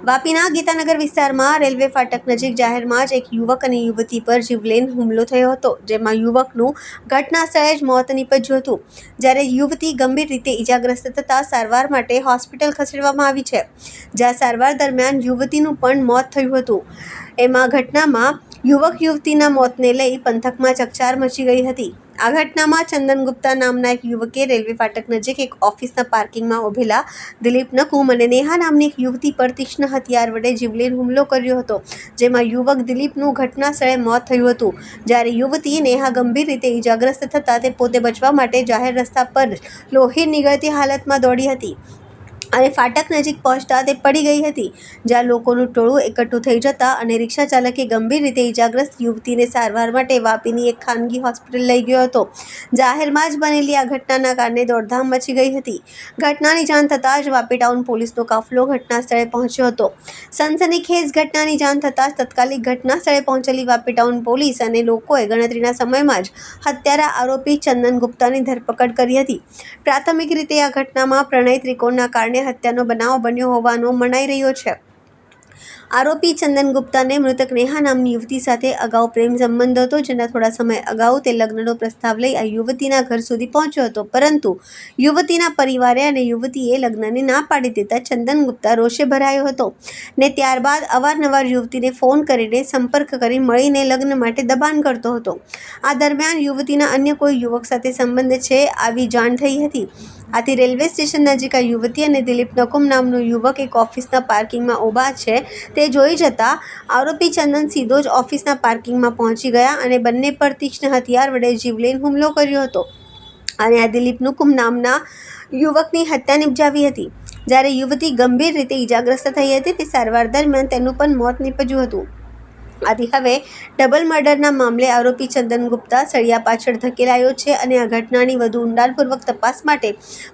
વાપીના ગીતાનગર વિસ્તારમાં રેલવે ફાટક નજીક જાહેરમાં જ એક યુવક અને યુવતી પર જીવલેણ હુમલો થયો હતો, જેમાં યુવકનું ઘટના સ્થળે જ મોત નીપજ્યું હતું, જ્યારે યુવતી ગંભીર રીતે ઇજાગ્રસ્ત થતાં સારવાર માટે હોસ્પિટલ ખસેડવામાં આવી છે, જ્યાં સારવાર દરમિયાન યુવતીનું પણ મોત થયું હતું. એમાં ઘટનામાં યુવક-યુવતીના મોતને લઈ પંથકમાં ચકચાર મચી ગઈ હતી. આ ઘટનામાં ચંદન ગુપ્તા નામના એક યુવકે રેલવે ફાટક નજીક એક ઓફિસના પાર્કિંગમાં ઉભેલા દિલીપ નકુમ અને નેહા નામની એક યુવતી પર તીક્ષ્ણ હથિયાર વડે જીવલેણ હુમલો કર્યો હતો, જેમાં યુવક દિલીપનું ઘટના સ્થળે મોત થયું હતું, જ્યારે યુવતી નેહા ગંભીર રીતે ઇજાગ્રસ્ત થતાં તે પોતે બચવા માટે જાહેર રસ્તા પર લોહી નીકળતી હાલતમાં દોડી હતી અને ફાટક નજીક પહોંચતા તે પડી ગઈ હતી, જ્યાં લોકોનું ટોળું એકઠું થઈ જતા અને રિક્ષા ચાલકે ગંભીર રીતે ઇજાગ્રસ્ત યુવતીને સારવાર માટે વાપીની એક ખાનગી હોસ્પિટલ લઈ ગયો હતો. જાહેરમાં જ બનેલી આ ઘટનાના કારણે દોડધામ મચી ગઈ હતી. ઘટનાની જાણ થતાં જ વાપી ટાઉન પોલીસનો કાફલો ઘટના સ્થળે પહોંચ્યો હતો. સનસનીખેજ ઘટનાની જાણ થતાં જ તાત્કાલિક ઘટના સ્થળે પહોંચેલી વાપી ટાઉન પોલીસ અને લોકોએ ગણતરીના સમયમાં જ હત્યારા આરોપી ચંદન ગુપ્તાની ધરપકડ કરી હતી. પ્રાથમિક રીતે આ ઘટનામાં પ્રણય ત્રિકોણના કારણે હત્યાનો બનાવ બન્યો હોવાનું મનાઈ રહ્યો છે. આરોપી ચંદન ગુપ્તાને મૃતક નેહા નામની યુવતી સાથે અગાઉ પ્રેમ સંબંધ હતો, જેના થોડા સમય અગાઉ તે લગ્નનો પ્રસ્તાવ લઈ આ યુવતીના ઘર સુધી પહોંચ્યો હતો, પરંતુ યુવતીના પરિવારે અને યુવતીએ લગ્નની ના પાડી દેતા ચંદન ગુપ્તા રોષે ભરાયો હતો ને ત્યારબાદ અવારનવાર યુવતીને ફોન કરીને સંપર્ક કરી મળીને લગ્ન માટે દબાણ કરતો હતો. આ દરમિયાન યુવતીના અન્ય કોઈ યુવક સાથે સંબંધ છે આવી જાણ થઈ હતી. આથી રેલવે સ્ટેશન નજીક આ યુવતી અને દિલીપ નકુમ નામનો યુવક એક ઓફિસના પાર્કિંગમાં ઊભા છે તે જોઈ જતા આરોપી ચંદન સીધો જ ઓફિસના પાર્કિંગમાં પહોંચી ગયા અને બંને પર તીક્ષ્ણ હથિયાર વડે જીવલેણ હુમલો કર્યો હતો અને આ દિલીપ નકુમ નામના યુવકની હત્યા નિપજાવી હતી. જ્યારે યુવતી ગંભીર રીતે ઇજાગ્રસ્ત થઈ હતી તે સારવાર દરમિયાન તેનું પણ મોત નીપજ્યું હતું. આથી હવે ડબલ મર્ડરના મામલે આરોપી ચંદન ગુપ્તા સળિયા પાછળ ધકેલાયો છે અને આ ઘટનાની વધુ ઊંડાણપૂર્વક તપાસ માટે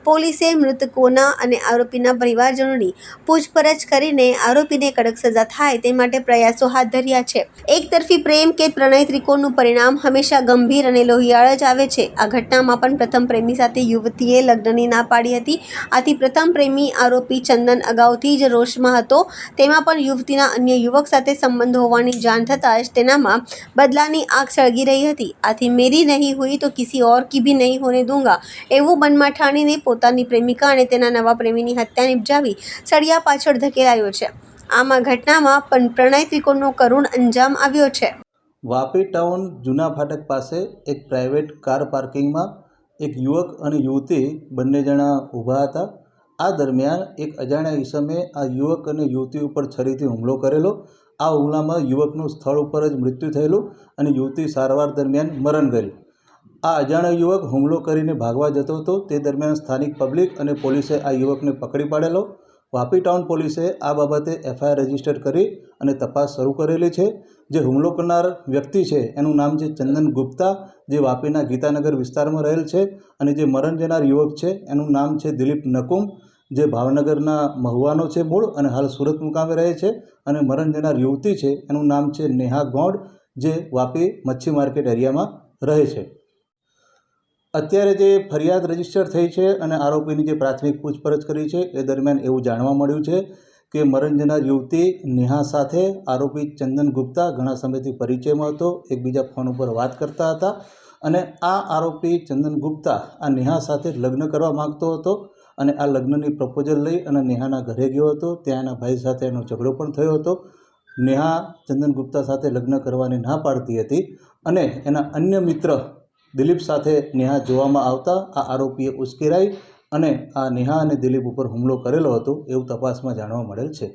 પોલીસે મૃતકોના અને આરોપીના પરિવારજનોની પૂછપરછ કરીને આરોપીને કડક સજા થાય તે માટે પ્રયાસો હાથ ધર્યા છે. એકતરફી પ્રેમ કે પ્રણય ત્રિકોણનું પરિણામ હંમેશા ગંભીર અને લોહિયાળ જ આવે છે. આ ઘટનામાં પણ પ્રથમ પ્રેમી સાથે યુવતીએ લગ્નની ના પાડી હતી. આથી પ્રથમ પ્રેમી આરોપી ચંદન અગાઉથી જ રોષમાં હતો. તેમાં પણ યુવતીના અન્ય યુવક સાથે સંબંધ હોવાની જાણ થતાં જ તેનામાં બદલાની આગ સળગી રહી હતી. આથી મેરી નહીં હુઈ તો કિસી ઓર કી ભી નહીં હોને દૂંગા એવું મનમાં ઠાણીને પોતાની પ્રેમિકા અને તેના નવા પ્રેમીની હત્યા નિપજાવી સળિયા પાછળ ધકેલાયો છે. આમ આ ઘટનામાં પણ પ્રણય ત્રિકોણનો કરુણ અંજામ આવ્યો છે. વાપી ટાઉન જૂના ફાટક પાસે એક પ્રાઇવેટ કાર પાર્કિંગમાં એક યુવક અને યુવતી બંને જણા ઊભા હતા. આ દરમિયાન એક અજાણ્યા ઈસમે આ યુવક અને યુવતી ઉપર છરીથી હુમલો કરેલો. આ હુમલામાં યુવકનું સ્થળ ઉપર જ મૃત્યુ થયેલું અને યુવતી સારવાર દરમિયાન મરણ ગયેલ. આ અજાણ્યો યુવક હુમલો કરીને ભાગવા જતો હતો તે દરમિયાન સ્થાનિક પબ્લિક અને પોલીસે આ યુવકને પકડી પાડેલો. વાપી ટાઉન પોલીસે આ બાબતે એફઆઈઆર રજીસ્ટર કરી અને તપાસ શરૂ કરેલી છે. જે હુમલો કરનાર વ્યક્તિ છે એનું નામ છે ચંદન ગુપ્તા, જે વાપીના ગીતાનગર વિસ્તારમાં રહેલ છે, અને જે મરણ જનાર યુવક છે એનું નામ છે દિલીપ નકુમ, જે ભાવનગરના મહુવાનો છે મૂળ અને હાલ સુરત મુકામે રહે છે, અને મરણ જનાર યુવતી છે એનું નામ છે નેહા ગોંડ, જે વાપી મચ્છી માર્કેટ એરિયામાં રહે છે. અત્યારે જે ફરિયાદ રજીસ્ટર થઈ છે અને આરોપીની જે પ્રાથમિક પૂછપરછ કરી છે એ દરમિયાન એવું જાણવા મળ્યું છે કે મરણ જનાર યુવતી નેહા સાથે આરોપી ચંદન ગુપ્તા ઘણા સમયથી પરિચયમાં હતો, એકબીજા ફોન ઉપર વાત કરતા હતા, અને આ આરોપી ચંદન ગુપ્તા આ નેહા સાથે લગ્ન કરવા માગતો હતો અને આ લગ્નની પ્રપોઝલ લઈ અને નેહાના ઘરે ગયો હતો. ત્યાં એના ભાઈ સાથે એનો ઝઘડો પણ થયો હતો. નેહા ચંદન ગુપ્તા સાથે લગ્ન કરવાની ના પાડતી હતી અને એના અન્ય મિત્ર દિલીપ સાથે નેહા જોવામાં આવતા આ આરોપીએ ઉશ્કેરાઈ અને આ નેહા અને દિલીપ ઉપર હુમલો કરેલો હતો એવું તપાસમાં જાણવા મળેલ છે.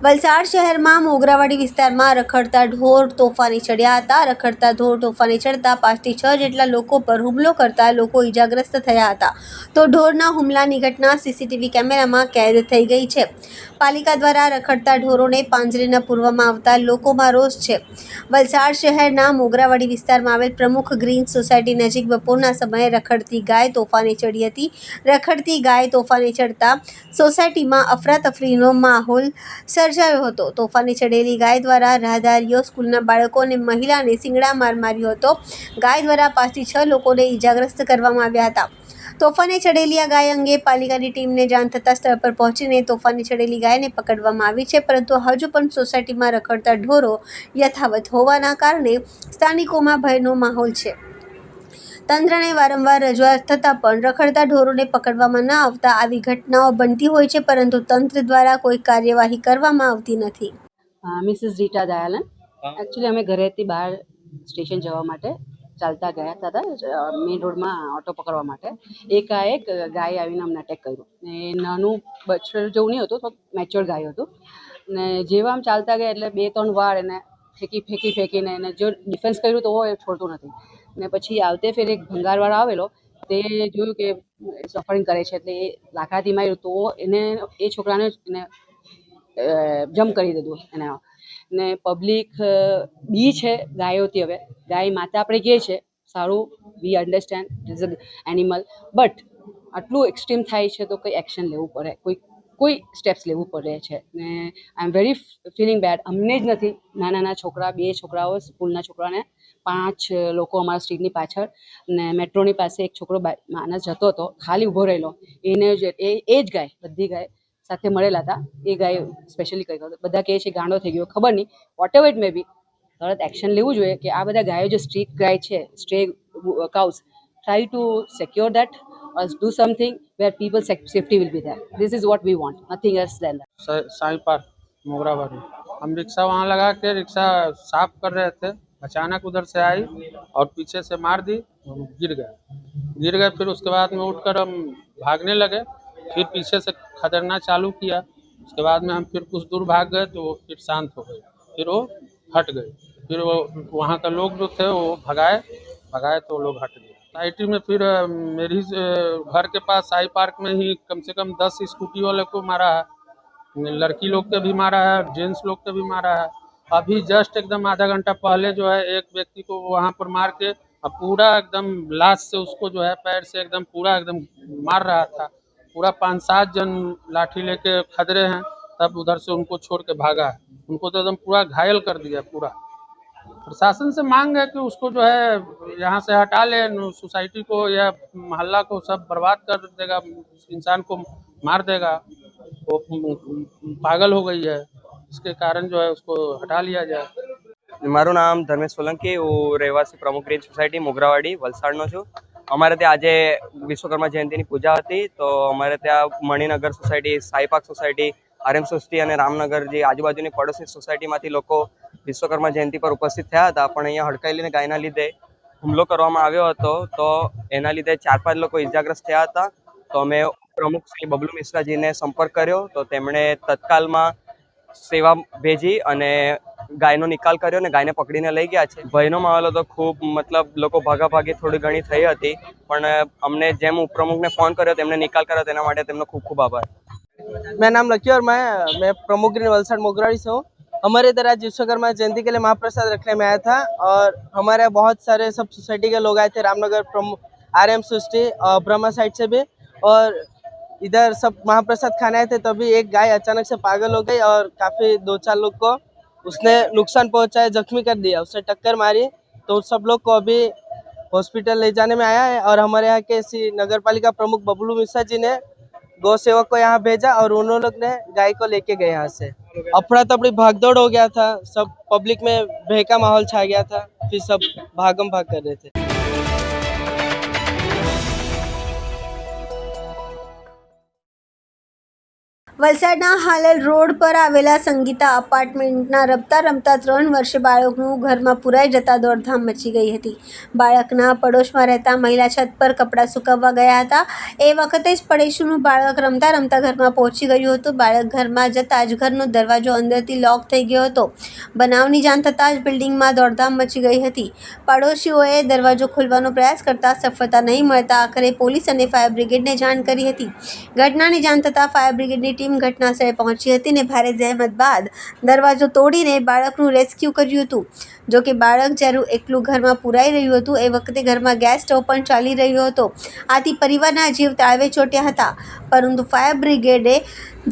વલસાડ શહેરમાં મોગરાવાડી વિસ્તારમાં રખડતા ઢોર તોફાની ચડ્યા હતા. રખડતા ઢોર તોફાની ચડતા 5 થી 6 જેટલા લોકો પર હુમલો કરતા લોકો ઇજાગ્રસ્ત થયા હતા. તો ઢોરના હુમલાની ઘટના સીસીટીવી કેમેરામાં કેદ થઈ ગઈ છે. પાલિકા દ્વારા રખડતા ઢોરોને પાંજરે ન પૂરવામાં આવતા લોકોમાં રોષ છે. વલસાડ શહેરના મોગરાવાડી વિસ્તારમાં આવેલ પ્રમુખ ગ્રીન સોસાયટી નજીક બપોરના સમયે રખડતી ગાય તોફાની ચડી હતી. રખડતી ગાય તોફાની ચડતા સોસાયટીમાં અફરાતફરીનો માહોલ સર્જાયો હતો। તોફાને ચડેલી ગાય દ્વારા રાહદારીઓ, સ્કૂલના બાળકો અને મહિલાને શિંગડા માર માર્યો હતો। ગાય દ્વારા 5 થી 6 લોકોને ઈજાગ્રસ્ત કરવામાં આવ્યા હતા। તોફાને ચડેલી આ ગાય અંગે પાલિકાની ટીમને જાણ થતાં સ્થળ પર પહોંચીને તોફાને ચડેલી ગાયને પકડવામાં આવી છે, પરંતુ હજુ પણ સોસાયટીમાં રખડતા ઢોરો યથાવત હોવાના કારણે સ્થાનિકોમાં ભયનો માહોલ છે। તંત્રને વારંવાર રજૂઆત થતાં પણ રખડતા ઢોરોને પકડવામાં ન આવતા આવી ઘટનાઓ બનતી હોય છે, પરંતુ તંત્ર દ્વારા કોઈ કાર્યવાહી કરવામાં આવતી નથી। મિસિસ રીટા દયાલન, એકચ્યુઅલી અમે ઘરેથી બહાર સ્ટેશન જવા માટે ચાલતા ગયા હતા, મેઇન રોડમાં ઓટો પકડવા માટે એકાએક ગાય આવીને અમને અટેક કર્યું ને નાનું બચ્ચર જેવું નહીં હતું, તો મેચ્યોર ગાય હતું ને જેવા આમ ચાલતા ગયા એટલે 2-3 વાર એને ફેંકીને એને જો ડિફેન્સ કર્યું તો એ છોડતું નથી ને પછી આવતે ફેર એક ભંગારવાળો આવેલો, તે જોયું કે સફરિંગ કરે છે એટલે એ લાકડાથી માર્યું તો એને એ છોકરાને એને જમ્પ કરી દીધું એને ને પબ્લિક બી છે ગાયોથી। હવે ગાય માતા આપણે કહે છે સારું, વી understand is a animal, but આટલું એક્સ્ટ્રીમ થાય છે તો કંઈ એક્શન લેવું પડે, કોઈ સ્ટેપ્સ લેવું પડે છે ને આઈ એમ વેરી ફિલિંગ બેડ। અમને જ નથી, નાના છોકરા, 2 છોકરાઓ સ્કૂલના છોકરાને 5 લોકો અમારા સ્ટ્રીટની પાછળ ને મેટ્રોની પાસે એક છોકરો માણસ જતો હતો, ખાલી ઊભો રહેલો, એને જ એ જ ગાય, બધી ગાય સાથે મળેલા હતા, એ ગાય સ્પેશિયલી કહી ગયો, બધા કહે છે ગાંડો થઈ ગયો, ખબર નહીં, વોટ એવર ઇટ મે બી, તરત એક્શન લેવું જોઈએ કે આ બધા ગાયો જે સ્ટ્રીટ ગાય છે, stray cows, try to secure that or do something where people's safety will be there. This is what we want, nothing else than that. Sai Park Mograbadi, हम रिक्शा वहाँ लगा के रिक्शा साफ कर रहे थे, अचानक उधर से आई और पीछे से मार दी, गिर गए। फिर उसके बाद में उठकर हम भागने लगे, फिर पीछे से खदेड़ना चालू किया। उसके बाद में हम फिर कुछ दूर भाग गए तो वो फिर शांत हो गई, फिर वो हट गई, फिर वो वहाँ का लोग जो थे वो भगाए तो लोग हट गए। सोसाइटी में फिर मेरी घर के पास साई पार्क में ही कम से कम 10 स्कूटी वाले को मारा है, लड़की लोग के भी मारा है, जेंट्स लोग के भी मारा है। अभी जस्ट एकदम आधा घंटा पहले जो है एक व्यक्ति को वहाँ पर मार के पूरा एकदम लाश से उसको जो है पैर से एकदम पूरा एकदम मार रहा था। पूरा 5-7 जन लाठी लेके खदरे हैं, तब उधर से उनको छोड़ के भागा है, उनको तो एकदम पूरा घायल कर दिया पूरा। प्रशासन से मांग है कि उसको जो है यहाँ से हटा ले, सोसाइटी को या मोहल्ला को सब बर्बाद कर देगा, इंसान को मार देगा, वो पागल हो गई है, इसके कारण जो है उसको हटा लिया जाए। મારું નામ ધર્મેશ સોલંકી, હું રહેવાસી પ્રમુખ ગ્રીન સોસાયટી મોગરાવાડી વલસાડનો છું। અમારે ત્યાં આજે વિશ્વકર્મા જયંતિની પૂજા હતી, તો અમારે ત્યાં Maninagar society, Sai park society, RM society અને રામનગર જે આજુબાજુની પડોશી સોસાયટીમાંથી લોકો વિશ્વકર્મા જયંતિ પર ઉપસ્થિત થયા હતા, પણ અહીંયા હડકાયેલી ગાયના લીધે હુમલો કરવામાં આવ્યો હતો, તો એના લીધે 4-5 લોકો ઇજાગ્રસ્ત થયા હતા। તો અમે પ્રમુખ શ્રી બબલુ મિશ્રાજીને સંપર્ક કર્યો, તો તેમણે તત્કાલમાં સેવા ભેજી અને ગાયનો નિકાલ કર્યો અને ગાયને પકડીને લઈ ગયા છે। ભયનો માહોલ હતો ખૂબ, મતલબ લોકો ભાગાભાગી થોડી ઘણી થઈ હતી, પણ અમને જેમ ઉપપ્રમુખને ફોન કર્યો તેમણે નિકાલ કર્યો, તેના માટે તેમનો ખૂબ ખૂબ આભાર। मेरा नाम लकी और मैं प्रमुख ग्रीन वलसाड मोगराड़ी से हूँ। हमारे इधर आज विश्वकर्मा जयंती के लिए महाप्रसाद रखने में आया था और हमारे यहाँ बहुत सारे सब सोसाइटी के लोग आए थे, Ramnagar RM society Brahma side से भी, और इधर सब महाप्रसाद खाने आए थे। तभी एक गाय अचानक से पागल हो गई और काफ़ी 2-4 लोग को उसने नुकसान पहुँचाया, जख्मी कर दिया, उसने टक्कर मारी, तो सब लोग को अभी हॉस्पिटल ले जाने में आया है। और हमारे यहाँ के नगर पालिका प्रमुख बबलू मिश्रा जी ने गौ सेवक को यहाँ भेजा और उन्होंने लोग ने गाय को लेके गए यहाँ से। अफड़ा तफड़ी भागदौड़ हो गया था, सब पब्लिक में भय का माहौल छा गया था, फिर सब भागम भाग कर रहे थे। વલસાડના હાલલ રોડ પર આવેલા સંગીતા અપાર્ટમેન્ટના રમતા 3 વર્ષીય બાળકનું ઘરમાં પુરાઈ જતા દોડધામ મચી ગઈ હતી। બાળકના પડોશમાં રહેતા મહિલા છત પર કપડાં સુકવવા ગયા હતા, એ વખતે જ પડોશીનું બાળક રમતા ઘરમાં પહોંચી ગયું હતું। બાળક ઘરમાં જતાં જ ઘરનો દરવાજો અંદરથી લોક થઈ ગયો હતો। બનાવની જાણ થતાં જ બિલ્ડિંગમાં દોડધામ મચી ગઈ હતી। પડોશીઓએ દરવાજો ખોલવાનો પ્રયાસ કરતા સફળતા નહીં મળતા આખરે પોલીસ અને ફાયર બ્રિગેડને જાણ કરી હતી। ઘટનાની જાણ થતાં ફાયર બ્રિગેડની ટીમ ટીમ ઘટનાસ્થળે પહોંચી હતી અને ભારે જહેમત બાદ દરવાજો તોડીને બાળકનું રેસ્ક્યુ કર્યું હતું. જો કે બાળક જ્યારે એકલું ઘરમાં પુરાઈ રહ્યું હતું એ વખતે ઘરમાં ગેસ સ્ટોવ પણ ચાલી રહ્યો હતો. આથી પરિવારના જીવ તાળવે ચોંટ્યા હતા. પરંતુ ફાયર બ્રિગેડે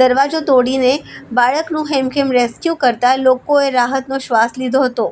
દરવાજો તોડીને બાળકનું હેમખેમ રેસ્ક્યુ કરતા લોકોએ રાહતનો શ્વાસ લીધો હતો.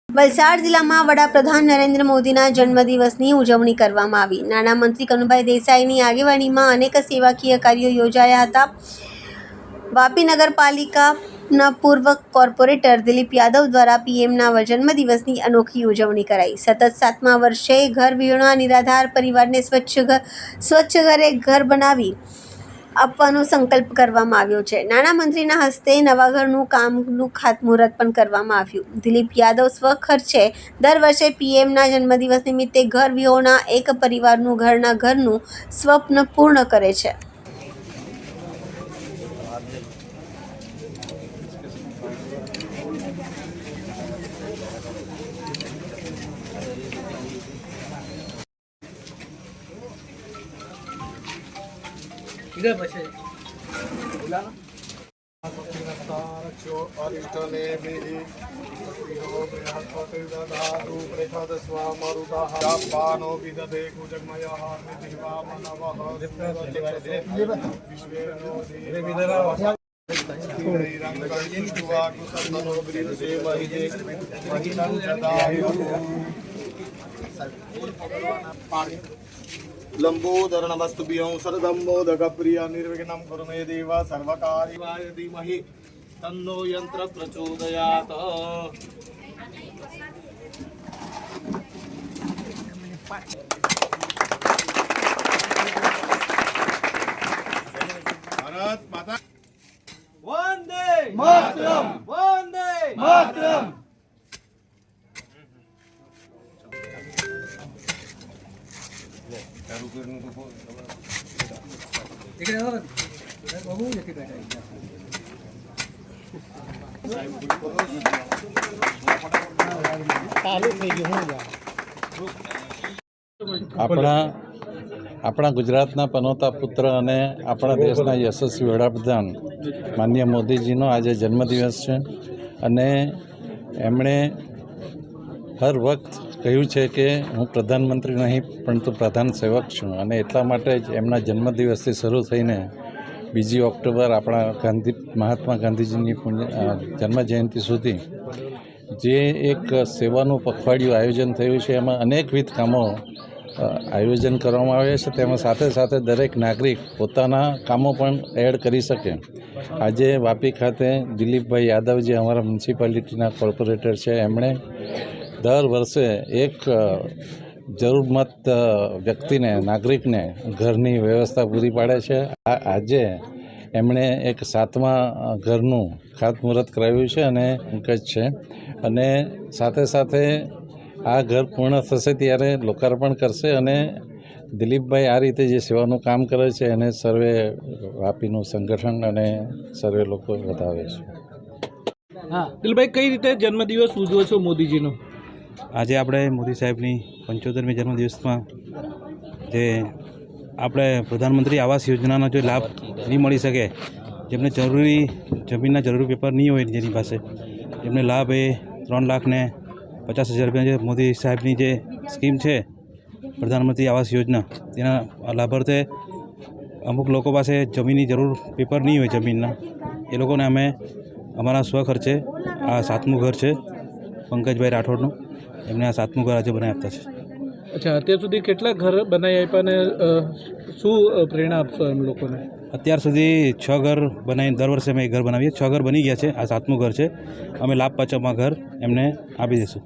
વલસાડ જિલ્લામાં વડાપ્રધાન નરેન્દ્ર મોદીના જન્મદિવસની ઉજવણી કરવામાં આવી. નાણામંત્રી કનુભાઈ દેસાઈની આગેવાનીમાં અનેક સેવાકીય કાર્યો યોજાયા હતા. વાપી નગરપાલિકાના પૂર્વ કોર્પોરેટર દિલીપ યાદવ દ્વારા પીએમના જન્મદિવસની અનોખી ઉજવણી કરાઈ. સતત 7મા વર્ષે ઘર વિહોણા નિરાધાર પરિવારને સ્વચ્છ ઘરે ઘર બનાવી આપવાનો સંકલ્પ કરવામાં આવ્યો છે. નાણામંત્રીના હસ્તે નવા ઘરનું કામનું ખાતમુહૂર્ત પણ કરવામાં આવ્યું. દિલીપ યાદવ સ્વખર્ચે દર વર્ષે પીએમના જન્મદિવસ નિમિત્તે ઘર વિહોણા એક પરિવારનું ઘરનું સ્વપ્ન પૂર્ણ કરે છે. लंबोदरणमस्तुभ्यं शरदं मोदकप्रिया निर्विघ्नं कुरु मे देव सर्वकार्याय धीमहि तन्नो यंत्र प्रचोदयात्. भारत माता वंदे मातरम, वंदे मातरम. આપણા ગુજરાતના પનોતા પુત્ર અને આપણા દેશના યશસ્વી વડાપ્રધાન માનનીય મોદીજીનો આજે જન્મદિવસ છે અને એમણે હર વખત કહ્યું છે કે હું પ્રધાનમંત્રી નહીં પરંતુ પ્રધાન સેવક છું અને એટલા માટે જ એમના જન્મદિવસથી શરૂ થઈને 2 ઓક્ટોબર આપણા મહાત્મા ગાંધીજીની જન્મજયંતિ સુધી જે એક સેવાનું પખવાડિયું આયોજન થયું છે એમાં અનેકવિધ કામો આયોજન કરવામાં આવે છે. તેમાં સાથે સાથે દરેક નાગરિક પોતાના કામો પણ એડ કરી શકે. આજે વાપી ખાતે દિલીપભાઈ યાદવ જે અમારા મ્યુનિસિપાલિટીના કોર્પોરેટર છે એમણે દર વર્ષે એક જરૂરમંદ વ્યક્તિને નાગરિકને ઘરની વ્યવસ્થા પૂરી પાડે છે. આજે એમણે એક 7મા ઘરનું ખાતમુહૂર્ત કરાવ્યું છે અને પંકજ છે અને સાથે સાથે આ ઘર પૂર્ણ થશે ત્યારે લોકાર્પણ કરશે અને દિલીપભાઈ આ રીતે જે સેવાનું કામ કરે છે એને સર્વે વાપીનું સંગઠન અને સર્વે લોકો વધાવે છે. હા દિલીપભાઈ, કઈ રીતે જન્મદિવસ ઉજવો છો મોદીજીનો? આજે આપણે મોદી સાહેબની 75મી જન્મદિવસમાં જે આપણે પ્રધાનમંત્રી આવાસ યોજનાનો જે લાભ નહીં મળી શકે, જેમને જરૂરી જમીનના જરૂરી પેપર નહીં હોય જેની પાસે, એમને લાભ એ 3,50,000 રૂપિયા જે મોદી સાહેબની જે સ્કીમ છે પ્રધાનમંત્રી આવાસ યોજના, તેના લાભાર્થે અમુક લોકો પાસે જમીનની જરૂર પેપર નહીં હોય જમીનના, એ લોકોને અમે અમારા સ્વખર્ચે આ 7મું ઘર છે પંકજભાઈ રાઠોડનું, એમને આ 7મું ઘર આજે બનાવી આપતા છે. અચ્છા, અત્યાર સુધી કેટલા ઘર બનાવી આપ્યા ને શું પ્રેરણા આપશો એમ લોકોને? અત્યાર સુધી 6 ઘર બનાવીને દર વર્ષે અમે એક ઘર બનાવીએ. 6 ઘર બની ગયા છે, આ 7મું ઘર છે. અમે લાભ પાચકમાં ઘર એમને આપી દઈશું.